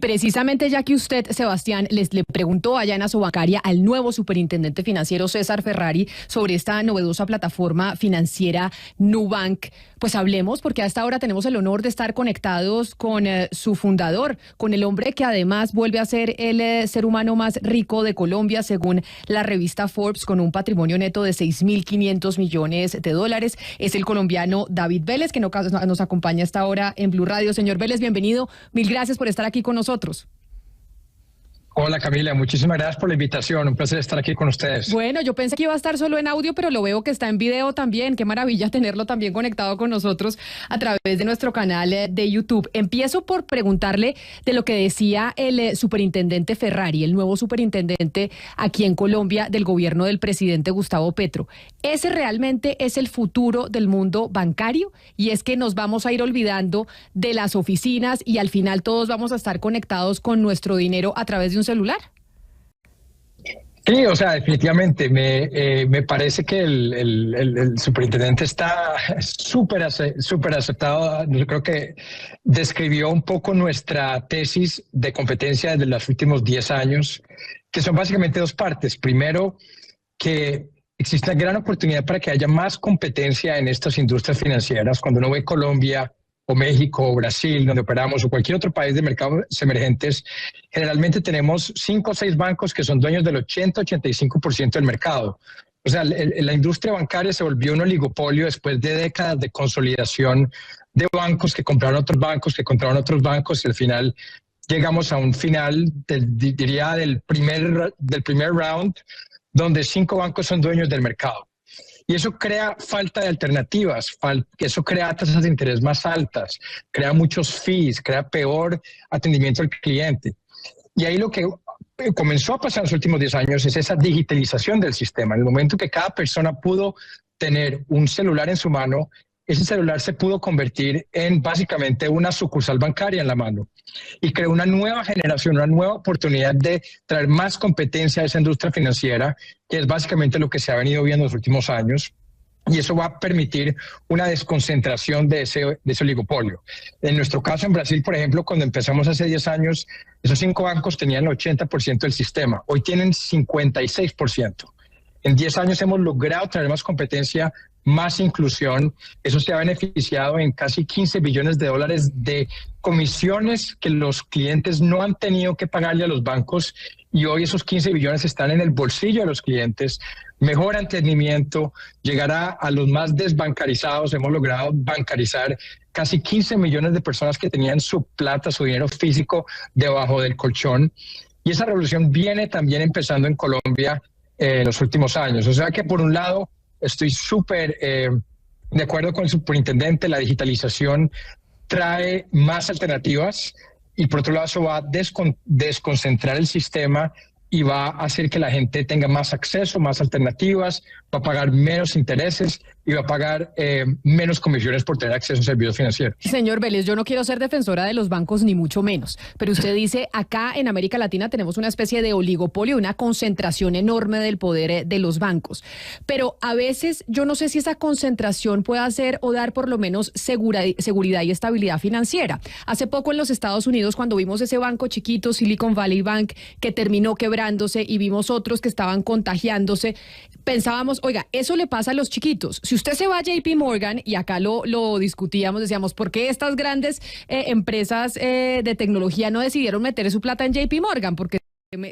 Precisamente ya que usted, Sebastián, le preguntó allá en Asobancaria al nuevo superintendente financiero César Ferrari sobre esta novedosa plataforma financiera Nubank, pues hablemos porque a esta hora tenemos el honor de estar conectados con su fundador, con el hombre que además vuelve a ser el ser humano más rico de Colombia según la revista Forbes, con un patrimonio neto de 6.500 millones de dólares. Es el colombiano David Vélez, que nos acompaña a esta hora en Blue Radio. Señor Vélez, bienvenido. Mil gracias por estar aquí con nosotros. Hola Camila, muchísimas gracias por la invitación, un placer estar aquí con ustedes. Bueno, yo pensé que iba a estar solo en audio, pero lo veo que está en video también. Qué maravilla tenerlo también conectado con nosotros a través de nuestro canal de YouTube. Empiezo por preguntarle de lo que decía el superintendente Ferrari, el nuevo superintendente aquí en Colombia del gobierno del presidente Gustavo Petro. ¿Ese realmente es el futuro del mundo bancario? Y es que nos vamos a ir olvidando de las oficinas y al final todos vamos a estar conectados con nuestro dinero a través de un celular. Sí, o sea, definitivamente me parece que el superintendente está súper aceptado. Yo creo que describió un poco nuestra tesis de competencia desde los últimos 10 años, que son básicamente dos partes. Primero, que existe una gran oportunidad para que haya más competencia en estas industrias financieras. Cuando uno ve Colombia o México o Brasil, donde operamos, o cualquier otro país de mercados emergentes, generalmente tenemos 5 o 6 bancos que son dueños del 80-85% del mercado. O sea, la industria bancaria se volvió un oligopolio después de décadas de consolidación de bancos que compraron otros bancos, que compraron otros bancos, y al final llegamos a un final, del primer round, donde 5 bancos son dueños del mercado. Y eso crea falta de alternativas, eso crea tasas de interés más altas, crea muchos fees, crea peor atendimiento al cliente. Y ahí lo que comenzó a pasar en los últimos 10 años es esa digitalización del sistema. En el momento que cada persona pudo tener un celular en su mano, ese celular se pudo convertir en básicamente una sucursal bancaria en la mano. Y creó una nueva generación, una nueva oportunidad de traer más competencia a esa industria financiera, que es básicamente lo que se ha venido viendo en los últimos años. Y eso va a permitir una desconcentración de ese oligopolio. En nuestro caso, en Brasil, por ejemplo, cuando empezamos hace 10 años, esos 5 bancos tenían el 80% del sistema. Hoy tienen 56%. En 10 años hemos logrado traer más competencia, más inclusión. Eso se ha beneficiado en casi 15 billones de dólares de comisiones que los clientes no han tenido que pagarle a los bancos, y hoy esos 15 billones están en el bolsillo de los clientes. Mejor entendimiento, llegará a los más desbancarizados. Hemos logrado bancarizar casi 15 millones de personas que tenían su plata, su dinero físico debajo del colchón. Y esa revolución viene también empezando en Colombia en los últimos años. O sea que por un lado estoy súper de acuerdo con el superintendente, la digitalización trae más alternativas, y por otro lado eso va a desconcentrar el sistema y va a hacer que la gente tenga más acceso, más alternativas, va a pagar menos intereses y va a pagar menos comisiones por tener acceso a servicios financieros. Señor Vélez, yo no quiero ser defensora de los bancos ni mucho menos, pero usted dice, acá en América Latina tenemos una especie de oligopolio, una concentración enorme del poder de los bancos, pero a veces yo no sé si esa concentración puede hacer o dar por lo menos seguridad y estabilidad financiera. Hace poco en los Estados Unidos, cuando vimos ese banco chiquito, Silicon Valley Bank, que terminó quebrándose, y vimos otros que estaban contagiándose, pensábamos, oiga, eso le pasa a los chiquitos. Si usted se va a JP Morgan, y acá lo discutíamos, decíamos, ¿por qué estas grandes empresas de tecnología no decidieron meter su plata en JP Morgan? Porque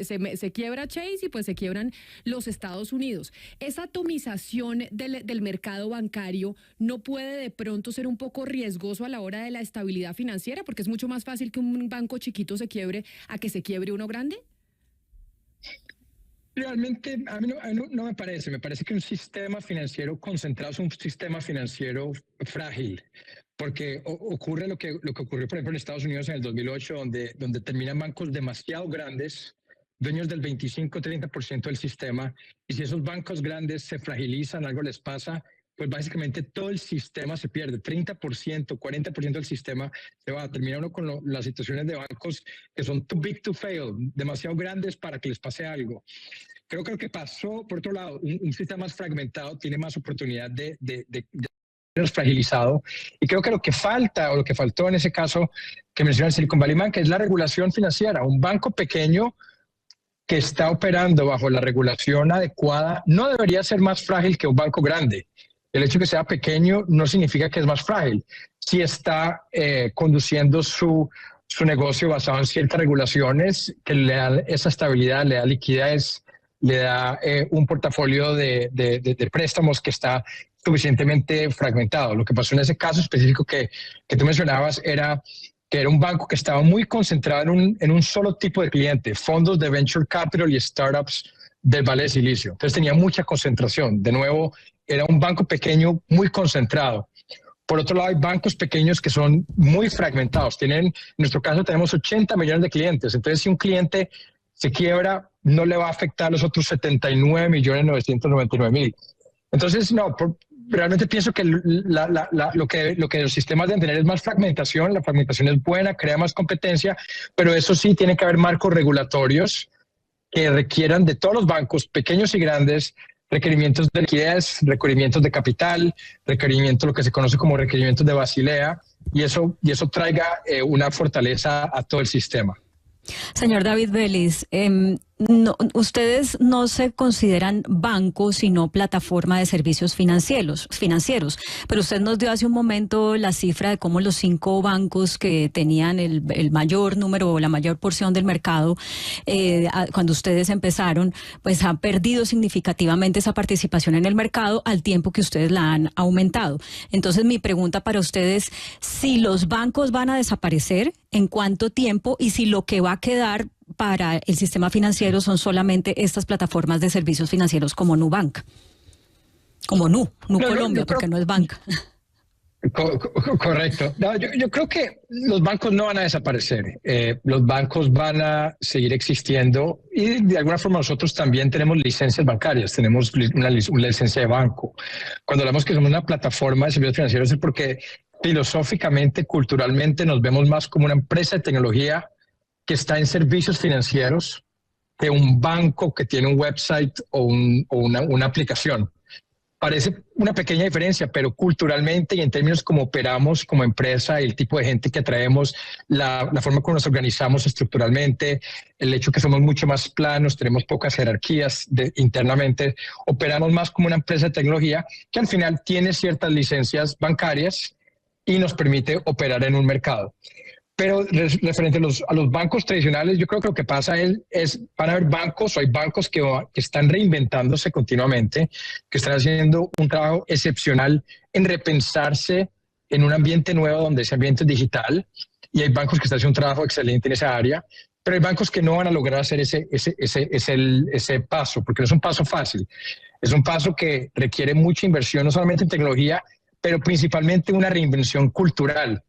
se quiebra Chase y pues se quiebran los Estados Unidos. Esa atomización del mercado bancario no puede de pronto ser un poco riesgoso a la hora de la estabilidad financiera, porque es mucho más fácil que un banco chiquito se quiebre a que se quiebre uno grande. Realmente a mí no me parece. Me parece que un sistema financiero concentrado es un sistema financiero frágil, porque ocurre lo que ocurrió, por ejemplo, en Estados Unidos en el 2008, donde terminan bancos demasiado grandes, dueños del 25-30% del sistema, y si esos bancos grandes se fragilizan, algo les pasa, pues básicamente todo el sistema se pierde. 30%, 40% del sistema se va a terminar uno con las situaciones de bancos que son too big to fail, demasiado grandes para que les pase algo. Creo que lo que pasó, por otro lado, un sistema más fragmentado tiene más oportunidad de menos fragilizado. Y creo que lo que falta, o lo que faltó en ese caso que menciona el Silicon Valley Bank, es la regulación financiera. Un banco pequeño que está operando bajo la regulación adecuada no debería ser más frágil que un banco grande. El hecho de que sea pequeño no significa que es más frágil. Si está conduciendo su negocio basado en ciertas regulaciones que le dan esa estabilidad, le da liquidez, le da un portafolio de préstamos que está suficientemente fragmentado. Lo que pasó en ese caso específico que tú mencionabas era que era un banco que estaba muy concentrado en un solo tipo de cliente, fondos de venture capital y startups del Valle de Silicio. Entonces tenía mucha concentración. De nuevo, era un banco pequeño muy concentrado. Por otro lado, hay bancos pequeños que son muy fragmentados. En nuestro caso tenemos 80 millones de clientes. Entonces, si un cliente se quiebra, no le va a afectar a los otros 79.999.000. Entonces, no, realmente pienso que lo que los sistemas deben tener es más fragmentación. La fragmentación es buena, crea más competencia, pero eso sí, tiene que haber marcos regulatorios que requieran de todos los bancos, pequeños y grandes, requerimientos de liquidez, requerimientos de capital, requerimientos, lo que se conoce como requerimientos de Basilea, y eso traiga una fortaleza a todo el sistema. Señor David Vélez, ustedes no se consideran bancos, sino plataforma de servicios financieros, pero usted nos dio hace un momento la cifra de cómo los 5 bancos que tenían el mayor número o la mayor porción del mercado cuando ustedes empezaron, pues han perdido significativamente esa participación en el mercado al tiempo que ustedes la han aumentado. Entonces mi pregunta para ustedes, si los bancos van a desaparecer, ¿en cuánto tiempo? Y si lo que va a quedar para el sistema financiero son solamente estas plataformas de servicios financieros como Nubank, como Nu Colombia, porque no es banca. Correcto. No, yo creo que los bancos no van a desaparecer. Los bancos van a seguir existiendo y de alguna forma nosotros también tenemos licencias bancarias, tenemos una licencia de banco. Cuando hablamos que somos una plataforma de servicios financieros es porque filosóficamente, culturalmente nos vemos más como una empresa de tecnología que está en servicios financieros que un banco que tiene un website o una aplicación. Parece una pequeña diferencia, pero culturalmente y en términos como operamos como empresa y el tipo de gente que atraemos, la forma como nos organizamos estructuralmente, el hecho que somos mucho más planos, tenemos pocas jerarquías internamente, operamos más como una empresa de tecnología que al final tiene ciertas licencias bancarias y nos permite operar en un mercado. Pero referente a los bancos tradicionales, yo creo que lo que pasa es van a haber bancos, o hay bancos que están reinventándose continuamente, que están haciendo un trabajo excepcional en repensarse en un ambiente nuevo donde ese ambiente es digital, y hay bancos que están haciendo un trabajo excelente en esa área, pero hay bancos que no van a lograr hacer ese paso, porque no es un paso fácil, es un paso que requiere mucha inversión, no solamente en tecnología, pero principalmente una reinvención cultural.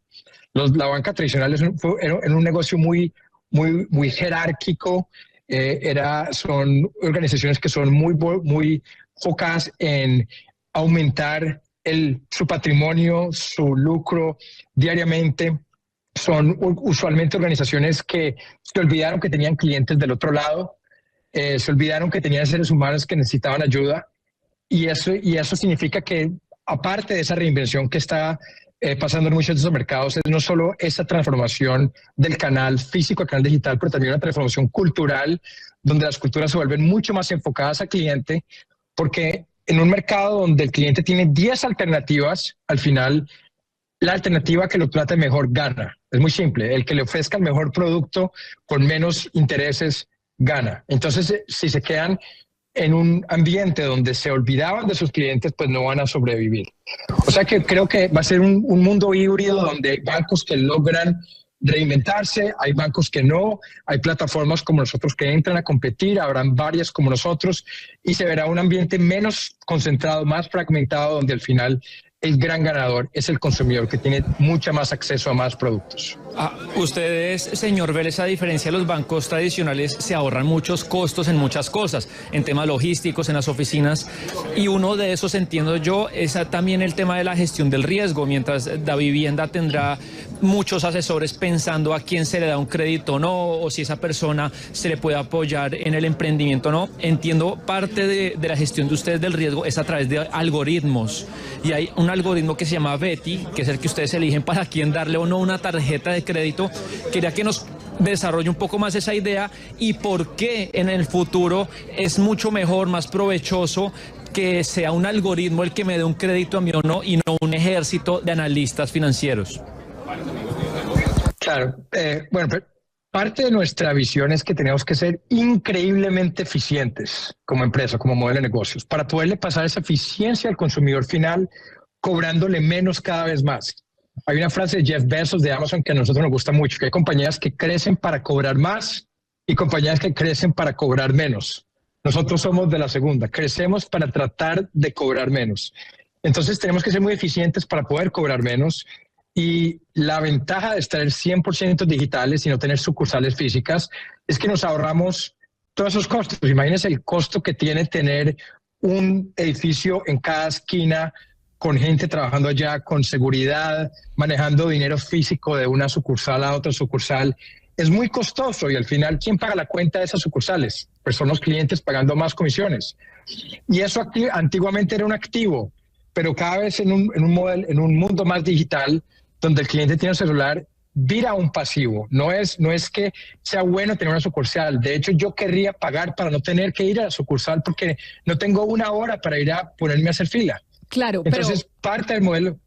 La banca tradicional era un negocio muy jerárquico, son organizaciones que son muy focadas en aumentar su patrimonio, su lucro diariamente. Son usualmente organizaciones que se olvidaron que tenían clientes del otro lado, se olvidaron que tenían seres humanos que necesitaban ayuda, y eso significa que aparte de esa reinvención que está pasando en muchos de esos mercados, es no solo esa transformación del canal físico al canal digital, pero también una transformación cultural, donde las culturas se vuelven mucho más enfocadas al cliente, porque en un mercado donde el cliente tiene 10 alternativas, al final la alternativa que lo trate mejor gana. Es muy simple, el que le ofrezca el mejor producto con menos intereses gana. Entonces, si se quedan en un ambiente donde se olvidaban de sus clientes, pues no van a sobrevivir. O sea que creo que va a ser un mundo híbrido donde hay bancos que logran reinventarse, hay bancos que no, hay plataformas como nosotros que entran a competir, habrán varias como nosotros, y se verá un ambiente menos concentrado, más fragmentado, donde al final el gran ganador es el consumidor, que tiene mucha más acceso a más productos. Ustedes, señor Vélez, a diferencia de los bancos tradicionales, se ahorran muchos costos en muchas cosas, en temas logísticos, en las oficinas, y uno de esos, entiendo yo, es también el tema de la gestión del riesgo. Mientras Davivienda tendrá muchos asesores pensando a quién se le da un crédito o no, o si esa persona se le puede apoyar en el emprendimiento o no. Entiendo, parte de la gestión de ustedes del riesgo es a través de algoritmos, y hay un algoritmo que se llama Beti, que es el que ustedes eligen para quién darle o no una tarjeta de crédito. Quería que nos desarrolle un poco más esa idea y por qué en el futuro es mucho mejor, más provechoso que sea un algoritmo el que me dé un crédito a mí o no, y no un ejército de analistas financieros. Claro, bueno, parte de nuestra visión es que tenemos que ser increíblemente eficientes como empresa, como modelo de negocios, para poderle pasar esa eficiencia al consumidor final, cobrándole menos cada vez más. Hay una frase de Jeff Bezos de Amazon que a nosotros nos gusta mucho, que hay compañías que crecen para cobrar más y compañías que crecen para cobrar menos. Nosotros somos de la segunda, crecemos para tratar de cobrar menos. Entonces tenemos que ser muy eficientes para poder cobrar menos, y la ventaja de estar 100% digitales y no tener sucursales físicas es que nos ahorramos todos esos costos. Imagínense el costo que tiene tener un edificio en cada esquina, con gente trabajando allá, con seguridad, manejando dinero físico de una sucursal a otra sucursal. Es muy costoso, y al final, ¿quién paga la cuenta de esas sucursales? Pues son los clientes pagando más comisiones. Y eso antiguamente era un activo, pero cada vez en un mundo más digital, donde el cliente tiene un celular, vira un pasivo. No es que sea bueno tener una sucursal. De hecho, yo querría pagar para no tener que ir a la sucursal porque no tengo una hora para ir a ponerme a hacer fila. Claro, entonces, parte del modelo.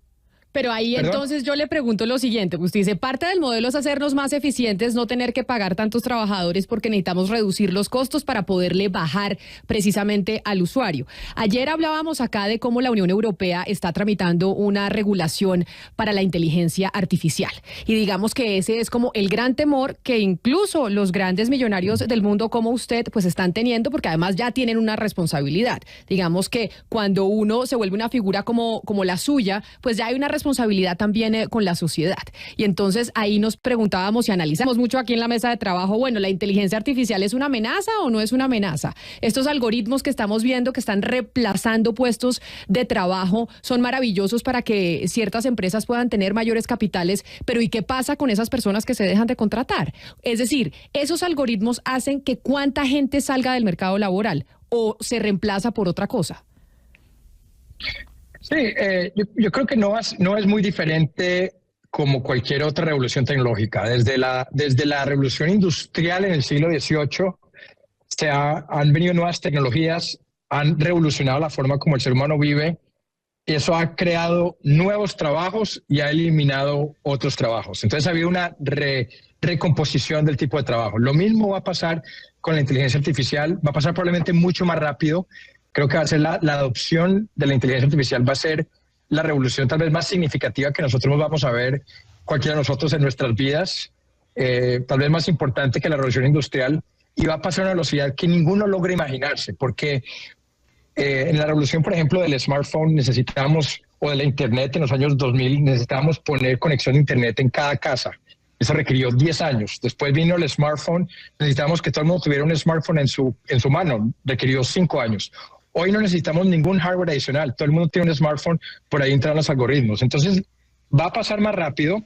Pero ahí entonces yo le pregunto lo siguiente, usted dice, parte del modelo es hacernos más eficientes, no tener que pagar tantos trabajadores porque necesitamos reducir los costos para poderle bajar precisamente al usuario. Ayer hablábamos acá de cómo la Unión Europea está tramitando una regulación para la inteligencia artificial, y digamos que ese es como el gran temor que incluso los grandes millonarios del mundo como usted pues están teniendo, porque además ya tienen una responsabilidad. Digamos que cuando uno se vuelve una figura como la suya, pues ya hay una responsabilidad también con la sociedad. Y entonces ahí nos preguntábamos y analizamos mucho aquí en la mesa de trabajo, bueno, ¿la inteligencia artificial es una amenaza o no es una amenaza? Estos algoritmos que estamos viendo que están reemplazando puestos de trabajo son maravillosos para que ciertas empresas puedan tener mayores capitales, pero ¿y qué pasa con esas personas que se dejan de contratar? Es decir, ¿esos algoritmos hacen que cuánta gente salga del mercado laboral o se reemplaza por otra cosa? Sí, yo creo que no es muy diferente como cualquier otra revolución tecnológica. Desde la revolución industrial en el siglo XVIII han venido nuevas tecnologías, han revolucionado la forma como el ser humano vive, y eso ha creado nuevos trabajos y ha eliminado otros trabajos. Entonces ha habido una recomposición del tipo de trabajo. Lo mismo va a pasar con la inteligencia artificial, va a pasar probablemente mucho más rápido. Creo que va a ser la adopción de la inteligencia artificial, va a ser la revolución tal vez más significativa que nosotros vamos a ver, cualquiera de nosotros en nuestras vidas, tal vez más importante que la revolución industrial, y va a pasar a una velocidad que ninguno logra imaginarse, porque en la revolución, por ejemplo, del smartphone o de la internet en los años 2000, necesitábamos poner conexión a internet en cada casa. Eso requirió 10 años. Después vino el smartphone, necesitamos que todo el mundo tuviera un smartphone en su mano, requirió 5 años. Hoy no necesitamos ningún hardware adicional, todo el mundo tiene un smartphone, por ahí entran los algoritmos. Entonces va a pasar más rápido,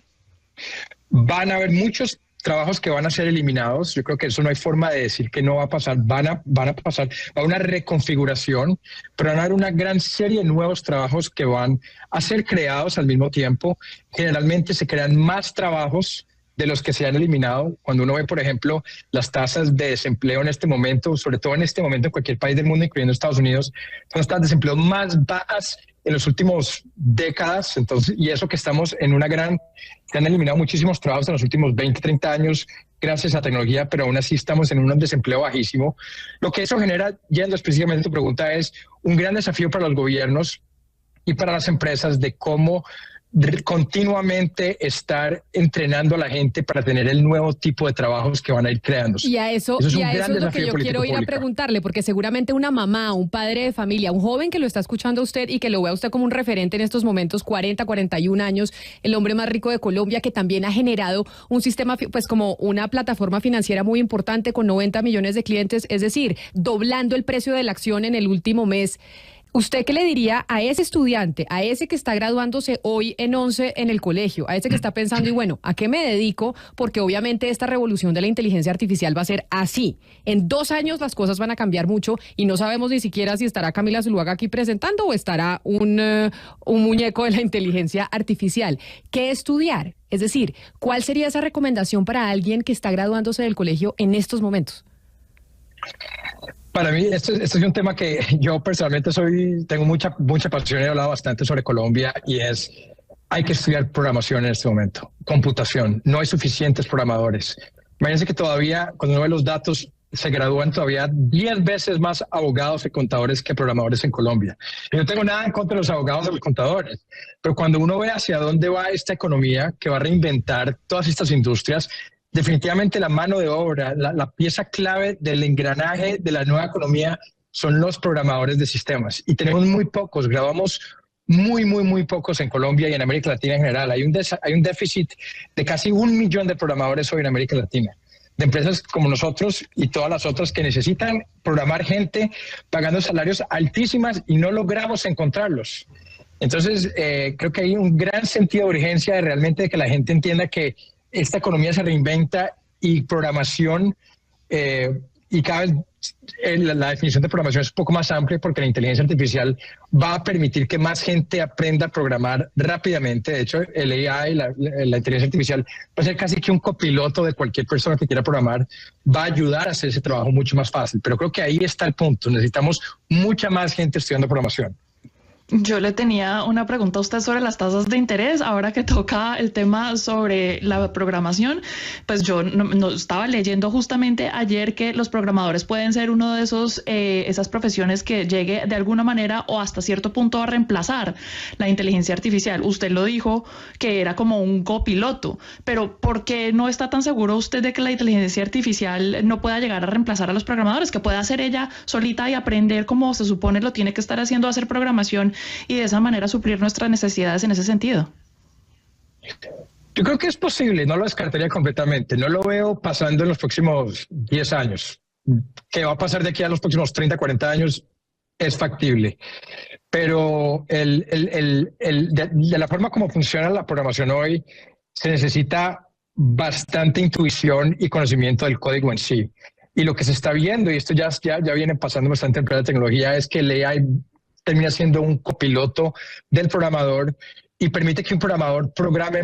van a haber muchos trabajos que van a ser eliminados. Yo creo que eso no hay forma de decir que no va a pasar, van a pasar, va a haber una reconfiguración, pero van a haber una gran serie de nuevos trabajos que van a ser creados al mismo tiempo. Generalmente se crean más trabajos de los que se han eliminado. Cuando uno ve, por ejemplo, las tasas de desempleo en este momento, sobre todo en este momento en cualquier país del mundo, incluyendo Estados Unidos, son las tasas de desempleo más bajas en los últimos décadas. Entonces, y eso que estamos en se han eliminado muchísimos trabajos en los últimos 20, 30 años gracias a tecnología, pero aún así estamos en un desempleo bajísimo. Lo que eso genera, yendo específicamente a tu pregunta, es un gran desafío para los gobiernos y para las empresas de cómo continuamente estar entrenando a la gente para tener el nuevo tipo de trabajos que van a ir creándose. Y a eso es lo que yo quiero ir a preguntarle, porque seguramente una mamá, un padre de familia, un joven que lo está escuchando a usted y que lo ve a usted como un referente en estos momentos, 40, 41 años, el hombre más rico de Colombia, que también ha generado un sistema, pues como una plataforma financiera muy importante con 90 millones de clientes, es decir, doblando el precio de la acción en el último mes. ¿Usted qué le diría a ese estudiante, a ese que está graduándose hoy en 11 en el colegio, a ese que está pensando, y bueno, ¿a qué me dedico? Porque obviamente esta revolución de la inteligencia artificial va a ser así. En 2 años las cosas van a cambiar mucho y no sabemos ni siquiera si estará Camila Zuluaga aquí presentando o estará un muñeco de la inteligencia artificial. ¿Qué estudiar? Es decir, ¿cuál sería esa recomendación para alguien que está graduándose del colegio en estos momentos? Para mí, esto es un tema que yo personalmente tengo mucha pasión, he hablado bastante sobre Colombia, y hay que estudiar programación en este momento, computación. No hay suficientes programadores. Imagínense que todavía, cuando uno ve los datos, se gradúan todavía 10 veces más abogados y contadores que programadores en Colombia. Y no tengo nada en contra de los abogados o los contadores, pero cuando uno ve hacia dónde va esta economía que va a reinventar todas estas industrias, definitivamente la mano de obra, la pieza clave del engranaje de la nueva economía son los programadores de sistemas. Y tenemos muy pocos, graduamos muy pocos en Colombia y en América Latina en general. Hay un déficit de casi 1 millón de programadores hoy en América Latina, de empresas como nosotros y todas las otras que necesitan programar gente pagando salarios altísimas y no logramos encontrarlos. Entonces, creo que hay un gran sentido de urgencia de que la gente entienda que esta economía se reinventa y programación, y cada vez la definición de programación es un poco más amplia, porque la inteligencia artificial va a permitir que más gente aprenda a programar rápidamente. De hecho, el AI, la inteligencia artificial, va a ser casi que un copiloto de cualquier persona que quiera programar, va a ayudar a hacer ese trabajo mucho más fácil. Pero creo que ahí está el punto, necesitamos mucha más gente estudiando programación. Yo le tenía una pregunta a usted sobre las tasas de interés. Ahora que toca el tema sobre la programación, pues yo no estaba leyendo justamente ayer que los programadores pueden ser uno de esas profesiones que llegue de alguna manera o hasta cierto punto a reemplazar la inteligencia artificial. Usted lo dijo que era como un copiloto, pero ¿por qué no está tan seguro usted de que la inteligencia artificial no pueda llegar a reemplazar a los programadores, que pueda hacer ella solita y aprender como se supone lo tiene que estar haciendo, hacer programación, y de esa manera suplir nuestras necesidades en ese sentido? Yo creo que es posible, no lo descartaría completamente. No lo veo pasando en los próximos 10 años. ¿Qué va a pasar de aquí a los próximos 30, 40 años? Es factible. Pero de la forma como funciona la programación hoy, se necesita bastante intuición y conocimiento del código en sí. Y lo que se está viendo, y esto ya viene pasando bastante en la tecnología, es que el AI termina siendo un copiloto del programador y permite que un programador programe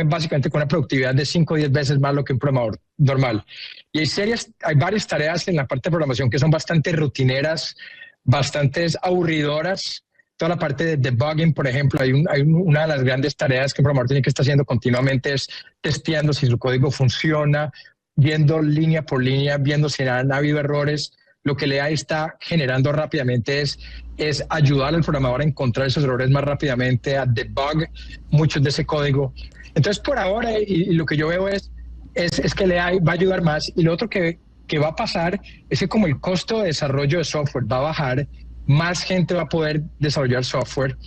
básicamente con una productividad de 5 o 10 veces más lo que un programador normal. Y hay varias tareas en la parte de programación que son bastante rutineras, bastante aburridoras. Toda la parte de debugging, por ejemplo, hay una de las grandes tareas que un programador tiene que estar haciendo continuamente, es testeando si su código funciona, viendo línea por línea, viendo si han habido errores. Lo que el AI está generando rápidamente es ayudar al programador a encontrar esos errores más rápidamente, a debug muchos de ese código. Entonces, por ahora, y lo que yo veo es que el AI va a ayudar más. Y lo otro que va a pasar es que como el costo de desarrollo de software va a bajar, más gente va a poder desarrollar software.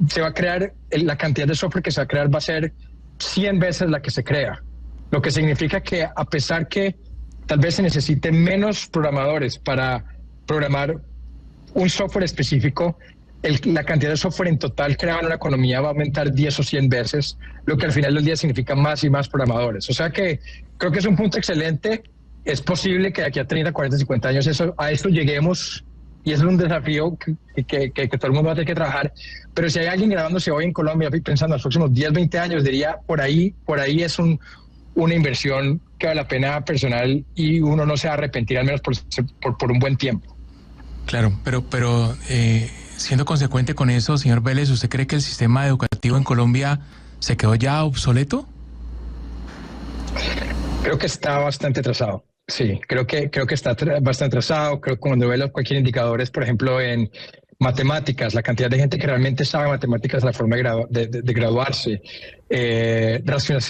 Se va a crear, la cantidad de software que se va a crear va a ser 100 veces la que se crea. Lo que significa que, a pesar que tal vez se necesite menos programadores para programar un software específico, la cantidad de software en total creado en una economía va a aumentar 10 o 100 veces, lo que al final del día significa más y más programadores. O sea que creo que es un punto excelente. Es posible que de aquí a 30, 40, 50 años a esto lleguemos, y eso es un desafío que todo el mundo va a tener que trabajar. Pero si hay alguien graduándose hoy en Colombia pensando en los próximos 10, 20 años, diría por ahí es una inversión que vale la pena personal, y uno no se va a arrepentir, al menos por un buen tiempo. Claro, pero siendo consecuente con eso, señor Vélez, ¿usted cree que el sistema educativo en Colombia se quedó ya obsoleto? Creo que está bastante atrasado. Sí, creo que está bastante atrasado. Creo que cuando ve cualquier indicadores, por ejemplo, en matemáticas, la cantidad de gente que realmente sabe matemáticas, la forma de graduarse,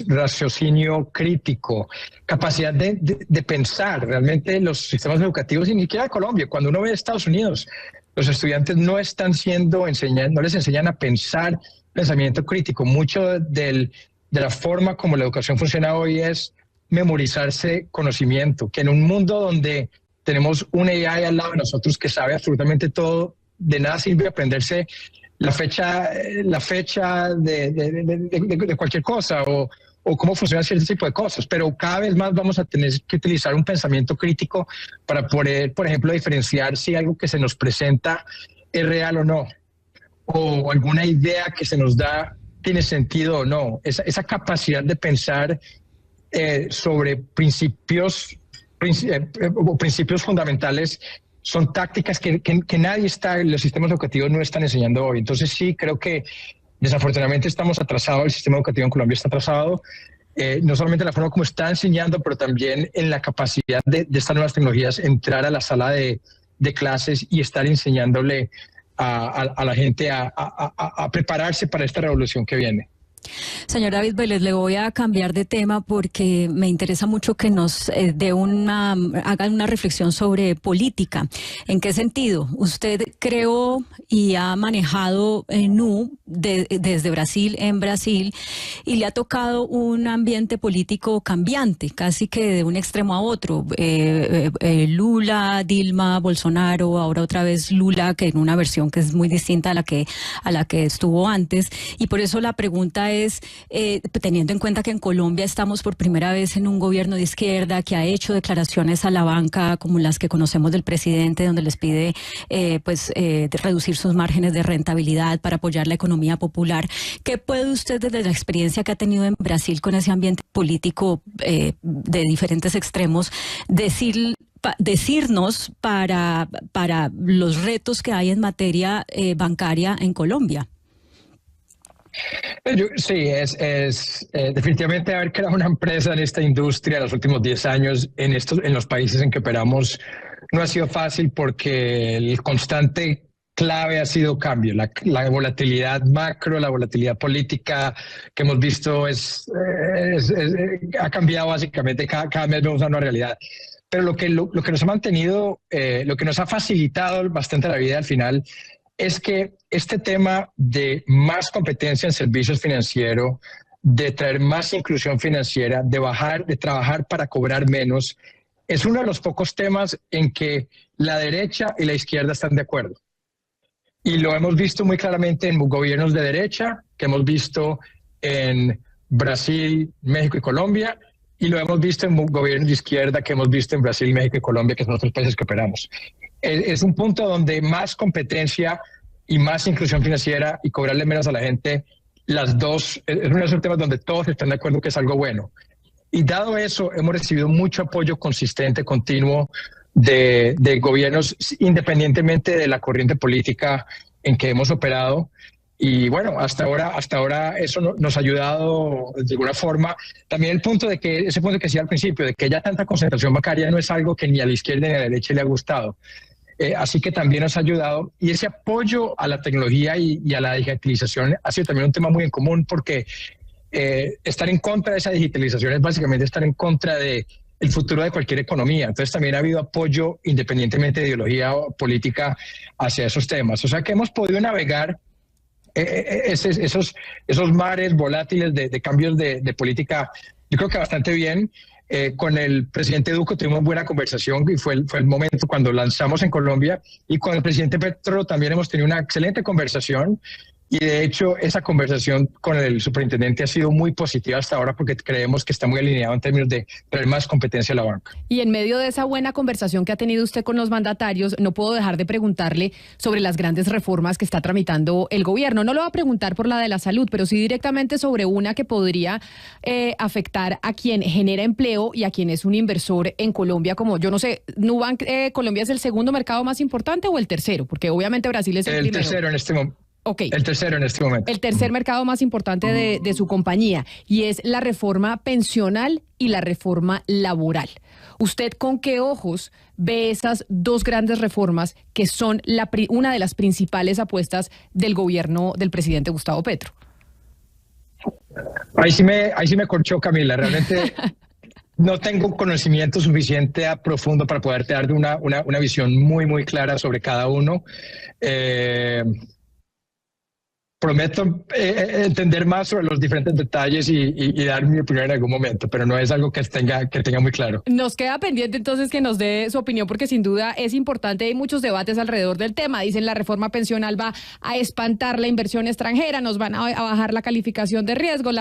raciocinio crítico, capacidad de pensar. Realmente los sistemas educativos, y ni siquiera de Colombia, cuando uno ve Estados Unidos, los estudiantes no les enseñan a pensar pensamiento crítico. Mucho de la forma como la educación funciona hoy es memorizarse conocimiento, que en un mundo donde tenemos un AI al lado de nosotros que sabe absolutamente todo, de nada sirve aprenderse la fecha de cualquier cosa o cómo funciona cierto tipo de cosas, pero cada vez más vamos a tener que utilizar un pensamiento crítico para poder, por ejemplo, diferenciar si algo que se nos presenta es real o no, o alguna idea que se nos da tiene sentido o no. Esa capacidad de pensar sobre principios fundamentales son tácticas que nadie los sistemas educativos no están enseñando hoy. Entonces sí, creo que desafortunadamente estamos atrasados, el sistema educativo en Colombia está atrasado, no solamente en la forma como está enseñando, pero también en la capacidad de estas nuevas tecnologías entrar a la sala de clases y estar enseñándole a la gente a prepararse para esta revolución que viene. Señor David Vélez, le voy a cambiar de tema porque me interesa mucho que nos haga una reflexión sobre política. ¿En qué sentido? Usted creó y ha manejado Nu desde Brasil, en Brasil, y le ha tocado un ambiente político cambiante, casi que de un extremo a otro. Lula, Dilma, Bolsonaro, ahora otra vez Lula, que en una versión que es muy distinta a la que estuvo antes. Y por eso la pregunta es, teniendo en cuenta que en Colombia estamos por primera vez en un gobierno de izquierda que ha hecho declaraciones a la banca como las que conocemos del presidente, donde les pide reducir sus márgenes de rentabilidad para apoyar la economía popular, ¿qué puede usted, desde la experiencia que ha tenido en Brasil con ese ambiente político de diferentes extremos, decirnos para los retos que hay en materia bancaria en Colombia? Sí, definitivamente haber creado una empresa en esta industria en los últimos 10 años en los países en que operamos no ha sido fácil porque el constante clave ha sido cambio. La volatilidad macro, la volatilidad política que hemos visto ha cambiado básicamente, cada mes vemos una nueva realidad. Pero lo que nos ha mantenido, lo que nos ha facilitado bastante la vida al final es que este tema de más competencia en servicios financieros, de traer más inclusión financiera, de trabajar para cobrar menos, es uno de los pocos temas en que la derecha y la izquierda están de acuerdo. Y lo hemos visto muy claramente en gobiernos de derecha, que hemos visto en Brasil, México y Colombia, y lo hemos visto en gobiernos de izquierda que hemos visto en Brasil, México y Colombia, que son otros países que operamos. Es un punto donde más competencia y más inclusión financiera y cobrarle menos a la gente, las dos, es uno de esos temas donde todos están de acuerdo que es algo bueno. Y dado eso, hemos recibido mucho apoyo consistente, continuo, de gobiernos, independientemente de la corriente política en que hemos operado. Y bueno, hasta ahora eso nos ha ayudado de alguna forma. También ese punto que decía al principio, de que haya tanta concentración bancaria no es algo que ni a la izquierda ni a la derecha le ha gustado. Así que también nos ha ayudado. Y ese apoyo a la tecnología y a la digitalización ha sido también un tema muy en común porque estar en contra de esa digitalización es básicamente estar en contra del futuro de cualquier economía. Entonces también ha habido apoyo independientemente de ideología política hacia esos temas. O sea que hemos podido navegar esos mares volátiles de cambios de política, yo creo que bastante bien. Con el presidente Duque tuvimos buena conversación y fue el momento cuando lanzamos en Colombia, y con el presidente Petro también hemos tenido una excelente conversación. Y de hecho, esa conversación con el superintendente ha sido muy positiva hasta ahora porque creemos que está muy alineado en términos de traer más competencia a la banca. Y en medio de esa buena conversación que ha tenido usted con los mandatarios, no puedo dejar de preguntarle sobre las grandes reformas que está tramitando el gobierno. No lo voy a preguntar por la de la salud, pero sí directamente sobre una que podría afectar a quien genera empleo y a quien es un inversor en Colombia, como yo no sé, Nubank, ¿Colombia es el segundo mercado más importante o el tercero? Porque obviamente Brasil es el primero. El tercero en este momento. Okay. El tercero en este momento. El tercer mercado más importante de su compañía, y es la reforma pensional y la reforma laboral. ¿Usted con qué ojos ve esas dos grandes reformas que son una de las principales apuestas del gobierno del presidente Gustavo Petro? Ahí sí me corchó, Camila. Realmente no tengo conocimiento suficiente a profundo para poderte dar una visión muy, muy clara sobre cada uno. prometo entender más sobre los diferentes detalles y dar mi opinión en algún momento, pero no es algo que tenga muy claro. Nos queda pendiente entonces que nos dé su opinión, porque sin duda es importante. Hay muchos debates alrededor del tema. Dicen la reforma pensional va a espantar la inversión extranjera, nos van a bajar la calificación de riesgo,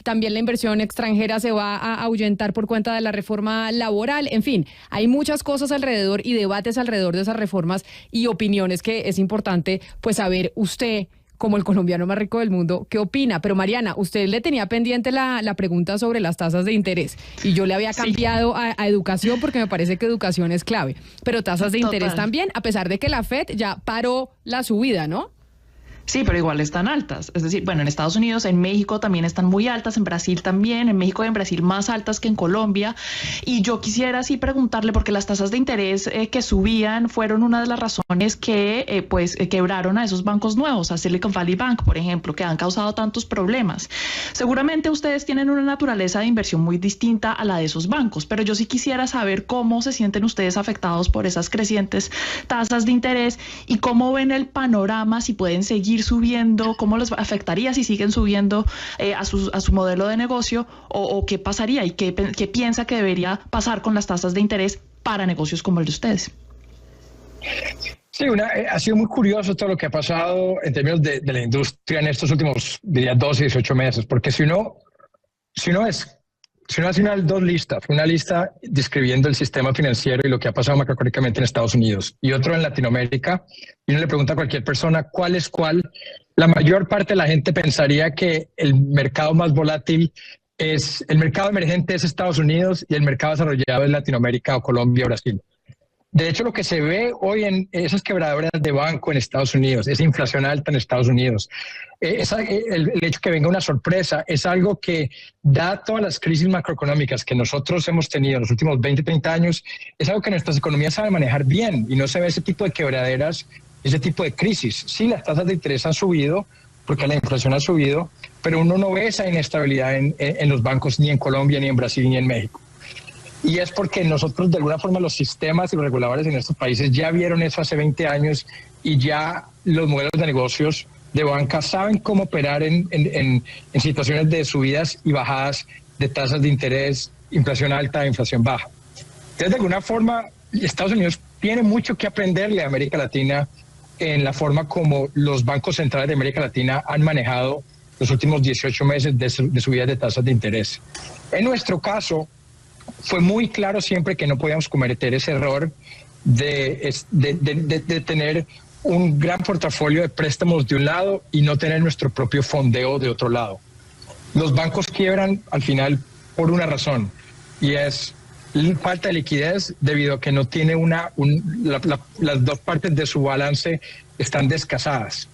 también la inversión extranjera se va a ahuyentar por cuenta de la reforma laboral. En fin, hay muchas cosas alrededor y debates alrededor de esas reformas y opiniones que es importante pues saber usted, como el colombiano más rico del mundo, ¿qué opina? Pero Mariana, usted le tenía pendiente la pregunta sobre las tasas de interés y yo le había cambiado a educación porque me parece que educación es clave, pero tasas de interés también, a pesar de que la FED ya paró la subida, ¿no? Sí, pero igual están altas. Es decir, bueno, en Estados Unidos, en México también están muy altas, en Brasil también, en México y en Brasil más altas que en Colombia. Y yo quisiera así preguntarle, porque las tasas de interés que subían fueron una de las razones que quebraron a esos bancos nuevos, a Silicon Valley Bank, por ejemplo, que han causado tantos problemas. Seguramente ustedes tienen una naturaleza de inversión muy distinta a la de esos bancos, pero yo sí quisiera saber cómo se sienten ustedes afectados por esas crecientes tasas de interés y cómo ven el panorama, si pueden seguir subiendo, cómo les afectaría si siguen subiendo a su modelo de negocio o qué pasaría y qué piensa que debería pasar con las tasas de interés para negocios como el de ustedes. Sí, ha sido muy curioso todo lo que ha pasado en términos de la industria en estos últimos, diría, 12, 18 meses, porque si uno hace dos listas, una lista describiendo el sistema financiero y lo que ha pasado macroeconómicamente en Estados Unidos y otro en Latinoamérica, y uno le pregunta a cualquier persona cuál es cuál, la mayor parte de la gente pensaría que el mercado más volátil es, el mercado emergente es Estados Unidos y el mercado desarrollado es Latinoamérica o Colombia o Brasil. De hecho, lo que se ve hoy en esas quebraderas de banco en Estados Unidos, esa inflación alta en Estados Unidos, el hecho que venga una sorpresa, es algo que, da todas las crisis macroeconómicas que nosotros hemos tenido en los últimos 20, 30 años, es algo que nuestras economías saben manejar bien y no se ve ese tipo de quebraderas, ese tipo de crisis. Sí, las tasas de interés han subido porque la inflación ha subido, pero uno no ve esa inestabilidad en los bancos ni en Colombia, ni en Brasil, ni en México. Y es porque nosotros, de alguna forma, los sistemas y los reguladores en estos países ya vieron eso hace 20 años y ya los modelos de negocios de banca saben cómo operar en situaciones de subidas y bajadas de tasas de interés, inflación alta, inflación baja. Entonces, de alguna forma, Estados Unidos tiene mucho que aprenderle a América Latina en la forma como los bancos centrales de América Latina han manejado los últimos 18 meses de subidas de tasas de interés. En nuestro caso, fue muy claro siempre que no podíamos cometer ese error de tener un gran portafolio de préstamos de un lado y no tener nuestro propio fondeo de otro lado. Los bancos quiebran al final por una razón y es falta de liquidez debido a que no tiene las dos partes de su balance están descasadas.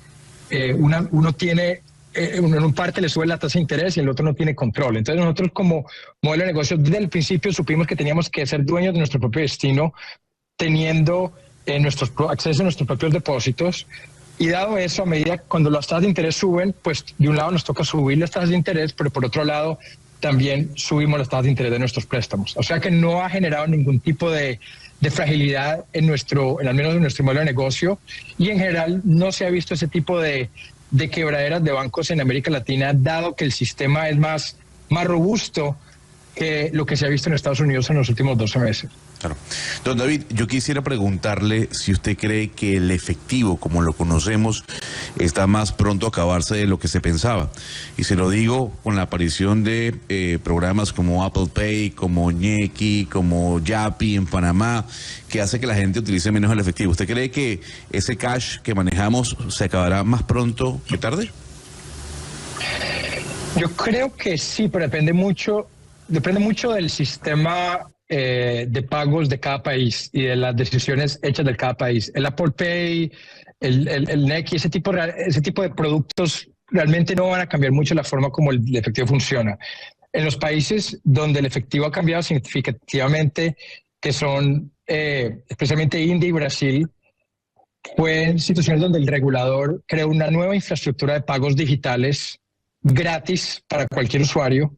Uno tiene... en un parte le sube la tasa de interés y el otro no tiene control. Entonces nosotros como modelo de negocio desde el principio supimos que teníamos que ser dueños de nuestro propio destino teniendo acceso a nuestros propios depósitos y dado eso, a medida cuando las tasas de interés suben, pues de un lado nos toca subir las tasas de interés, pero por otro lado también subimos las tasas de interés de nuestros préstamos. O sea que no ha generado ningún tipo de fragilidad al menos en nuestro modelo de negocio y en general no se ha visto ese tipo de quebraderas de bancos en América Latina, dado que el sistema es más robusto que lo que se ha visto en Estados Unidos en los últimos 12 meses. Claro. Don David, yo quisiera preguntarle si usted cree que el efectivo, como lo conocemos, está más pronto a acabarse de lo que se pensaba. Y se lo digo con la aparición de programas como Apple Pay, como Ñequi, como Yapi en Panamá, que hace que la gente utilice menos el efectivo. ¿Usted cree que ese cash que manejamos se acabará más pronto que tarde? Yo creo que sí, pero depende mucho del sistema de pagos de cada país y de las decisiones hechas de cada país. El Apple Pay, el Ñequi, ese tipo de productos realmente no van a cambiar mucho la forma como el efectivo funciona. En los países donde el efectivo ha cambiado significativamente, que son especialmente India y Brasil, fue en situaciones donde el regulador creó una nueva infraestructura de pagos digitales gratis para cualquier usuario,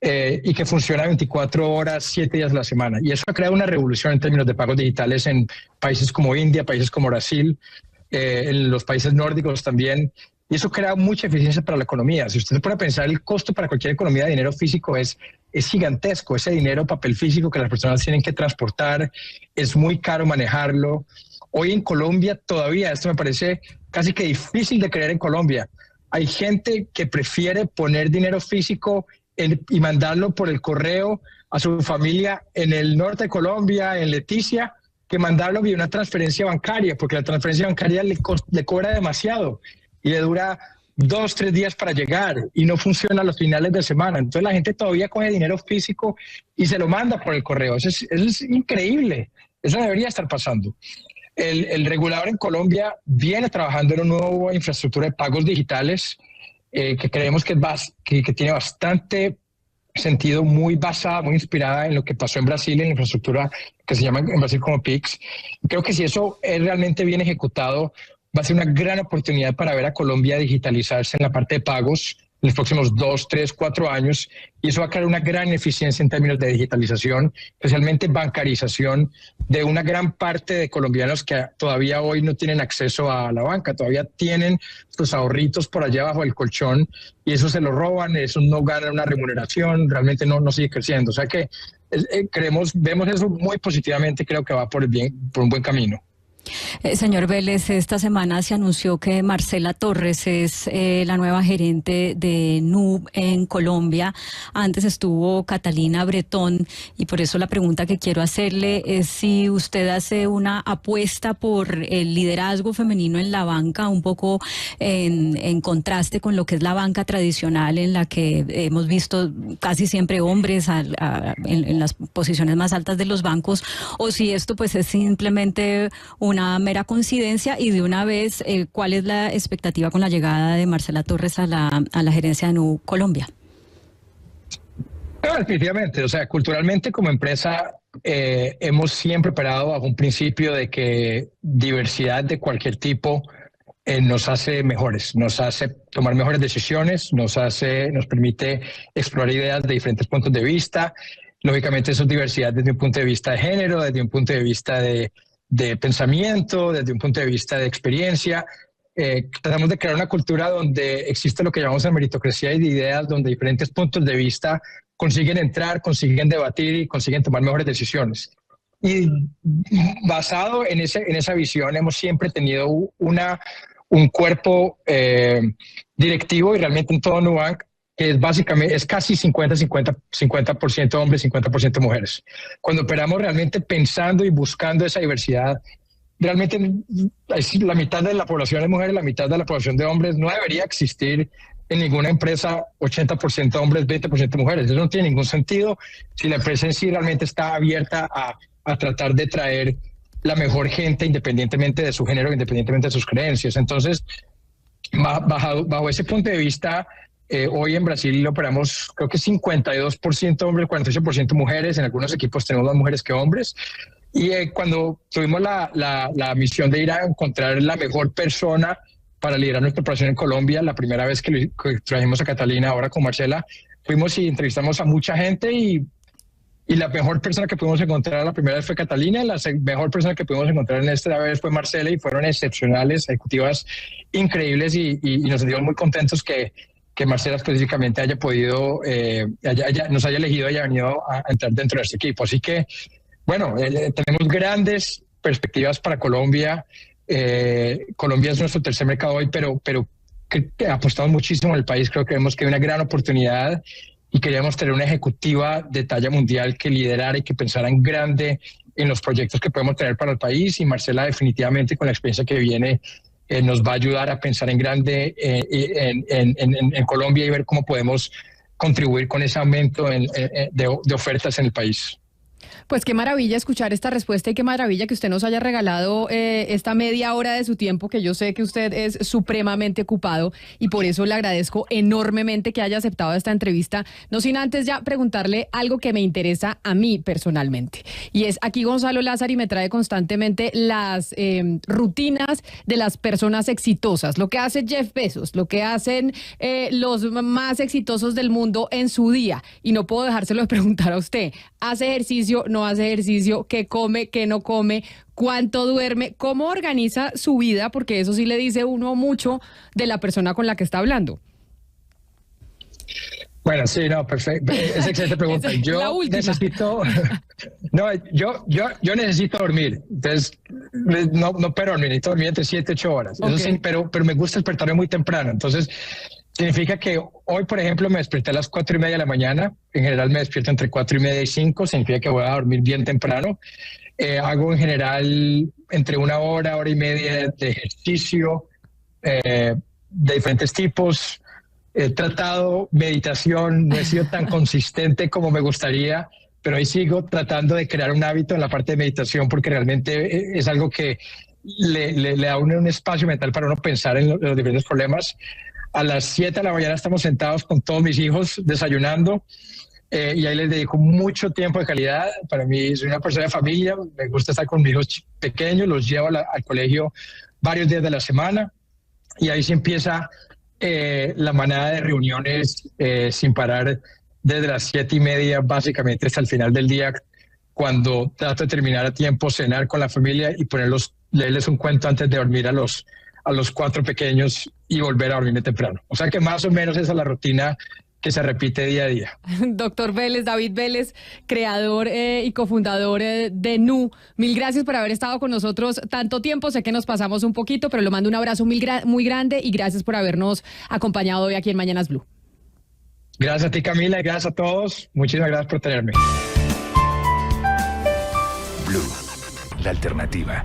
y que funciona 24 horas, 7 días a la semana. Y eso ha creado una revolución en términos de pagos digitales en países como India, países como Brasil, en los países nórdicos también. y eso crea mucha eficiencia para la economía. Si usted se pone a pensar, el costo para cualquier economía de dinero físico es gigantesco. Ese dinero, papel físico que las personas tienen que transportar, es muy caro manejarlo. Hoy en Colombia todavía, esto me parece casi que difícil de creer en Colombia, hay gente que prefiere poner dinero físico y mandarlo por el correo a su familia en el norte de Colombia, en Leticia, que mandarlo vía una transferencia bancaria, porque la transferencia bancaria le cobra demasiado y le dura 2, 3 días para llegar y no funciona a los finales de semana. Entonces la gente todavía coge dinero físico y se lo manda por el correo. Eso es increíble. Eso debería estar pasando. El regulador en Colombia viene trabajando en una nueva infraestructura de pagos digitales que creemos que tiene bastante sentido, muy basada, muy inspirada en lo que pasó en Brasil, en la infraestructura que se llama en Brasil como PIX. Creo que si eso es realmente bien ejecutado, va a ser una gran oportunidad para ver a Colombia digitalizarse en la parte de pagos en los próximos 2, 3, 4 años, y eso va a crear una gran eficiencia en términos de digitalización, especialmente bancarización de una gran parte de colombianos que todavía hoy no tienen acceso a la banca, todavía tienen sus ahorritos por allá bajo el colchón y eso se lo roban, eso no ganan una remuneración, realmente no sigue creciendo. O sea que vemos eso muy positivamente, creo que va por un buen camino. Señor Vélez, esta semana se anunció que Marcela Torres es la nueva gerente de NU en Colombia. Antes estuvo Catalina Bretón y por eso la pregunta que quiero hacerle es si usted hace una apuesta por el liderazgo femenino en la banca, un poco en contraste con lo que es la banca tradicional en la que hemos visto casi siempre hombres en las posiciones más altas de los bancos, o si esto pues es simplemente una mera coincidencia y de una vez, ¿cuál es la expectativa con la llegada de Marcela Torres a la gerencia de NU Colombia? No, definitivamente, o sea, culturalmente como empresa hemos siempre operado bajo un principio de que diversidad de cualquier tipo nos hace mejores, nos hace tomar mejores decisiones, nos permite explorar ideas de diferentes puntos de vista. Lógicamente eso es diversidad desde un punto de vista de género, desde un punto de vista de pensamiento, desde un punto de vista de experiencia. Tratamos de crear una cultura donde existe lo que llamamos la meritocracia y de ideas, donde diferentes puntos de vista consiguen entrar, consiguen debatir y consiguen tomar mejores decisiones. Y basado en esa visión hemos siempre tenido un cuerpo directivo y realmente en todo Nubank que es casi 50% hombres, 50% mujeres. Cuando operamos realmente pensando y buscando esa diversidad, realmente la mitad de la población es mujeres, la mitad de la población de hombres. No debería existir en ninguna empresa 80% hombres, 20% mujeres. Eso no tiene ningún sentido si la empresa en sí realmente está abierta a tratar de traer la mejor gente independientemente de su género, independientemente de sus creencias. Entonces, bajo ese punto de vista, hoy en Brasil operamos creo que 52% hombres, 48% mujeres. En algunos equipos tenemos más mujeres que hombres. Y cuando tuvimos la misión de ir a encontrar la mejor persona para liderar nuestra operación en Colombia, la primera vez que trajimos a Catalina, ahora con Marcela, fuimos y entrevistamos a mucha gente y la mejor persona que pudimos encontrar la primera vez fue Catalina, la mejor persona que pudimos encontrar en esta vez fue Marcela, y fueron excepcionales, ejecutivas increíbles, y nos sentimos muy contentos que Marcela específicamente haya podido, nos haya elegido y haya venido a entrar dentro de este equipo. Así que, bueno, tenemos grandes perspectivas para Colombia. Colombia es nuestro tercer mercado hoy, pero apostamos muchísimo en el país. Creo que vemos que hay una gran oportunidad y queríamos tener una ejecutiva de talla mundial que liderara y que pensara en grande en los proyectos que podemos tener para el país. Y Marcela definitivamente, con la experiencia que viene, nos va a ayudar a pensar en grande en Colombia y ver cómo podemos contribuir con ese aumento de ofertas en el país. Pues qué maravilla escuchar esta respuesta y qué maravilla que usted nos haya regalado esta media hora de su tiempo, que yo sé que usted es supremamente ocupado y por eso le agradezco enormemente que haya aceptado esta entrevista. No sin antes ya preguntarle algo que me interesa a mí personalmente. Y es, aquí Gonzalo Lázari me trae constantemente las rutinas de las personas exitosas, lo que hace Jeff Bezos, lo que hacen los más exitosos del mundo en su día. Y no puedo dejárselo de preguntar a usted. ¿Hace ejercicio ejercicio, no hace ejercicio, qué come, qué no come, cuánto duerme, cómo organiza su vida, porque eso sí le dice uno mucho de la persona con la que está hablando. Bueno, sí, no, perfecto. Es excelente pregunta. Yo necesito, no, yo necesito dormir. Entonces, no puedo dormir, necesito dormir entre 7 y 8 horas. Okay. Eso sí, pero me gusta despertarme muy temprano. Entonces, significa que hoy, por ejemplo, me desperté a las 4:30 de la mañana. En general me despierto entre 4:30 y 5. Significa que voy a dormir bien temprano. Hago en general entre 1 hora, hora y media de ejercicio de diferentes tipos. He tratado meditación, no he sido tan consistente como me gustaría, pero ahí sigo tratando de crear un hábito en la parte de meditación porque realmente es algo que le da a uno un espacio mental para uno pensar en los diferentes problemas. A las 7 de la mañana estamos sentados con todos mis hijos desayunando y ahí les dedico mucho tiempo de calidad. Para mí soy una persona de familia, me gusta estar con mis hijos pequeños, los llevo al colegio varios días de la semana y ahí se empieza la manada de reuniones sin parar desde las 7:30 básicamente hasta el final del día, cuando trato de terminar a tiempo, cenar con la familia y leerles un cuento antes de dormir a los 4 pequeños y volver a dormir temprano. O sea que más o menos esa es la rutina que se repite día a día. Doctor Vélez, David Vélez, creador y cofundador de Nu, mil gracias por haber estado con nosotros tanto tiempo. Sé que nos pasamos un poquito, pero le mando un abrazo muy grande y gracias por habernos acompañado hoy aquí en Mañanas Blue. Gracias a ti, Camila, y gracias a todos. Muchísimas gracias por tenerme. Blue, la alternativa.